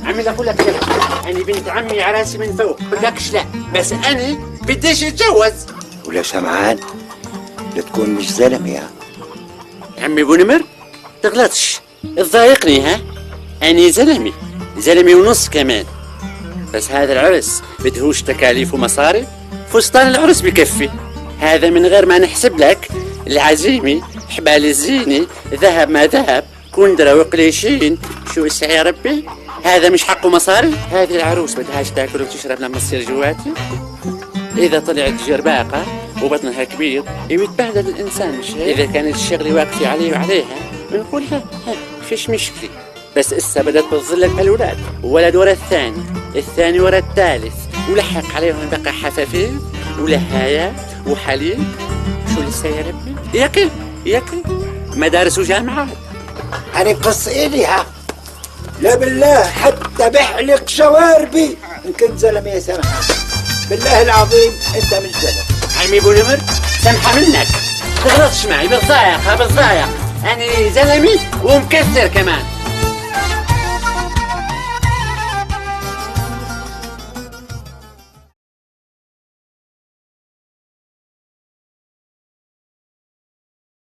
عمي اقول لك لا، انا بنت عمي عراسي من فوق، ما لكش لا، بس انا بديش اتجوز. ولا سمعان، لا تكون مش زلمه يا عمي ابو نمر تغلطش، تضايقني ها؟ أنا زلمي ونص كمان. بس هذا العرس بدهوش تكاليف ومصاري، فستان العرس بكفي، هذا من غير ما نحسب لك العزيمي، حبال الزيني، ذهب ما ذهب، كندرة وقليشين، شو اسع يا ربي؟ هذا مش حقه مصاري؟ هذه العروس بدهاش تاكل وتشرب لما تصير جواتي؟ إذا طلعت جرباقة وبطنها كبير يتبهدل الإنسان، مش هيك؟ إذا كانت الشغلة واقفة عليه وعليها بنقول ها فيش مشكلة، بس إسا بدأت تظلك هالولاد، ولد ورا الثاني ورا الثالث، ولحق عليهم بقى حفافيف ولهايات وحليب، شو لسه يا ربي؟ ياكل مدارس وجامعات. أنا قصيلي ها، لا بالله حتى بحلق شواربي إن كنت زلمة يا سمحان، بالله العظيم أنت مش زلمة. عمي ابو نمر سمحة منك، تغلطش معي بالضايق، أنا زلمي ومكسر كمان.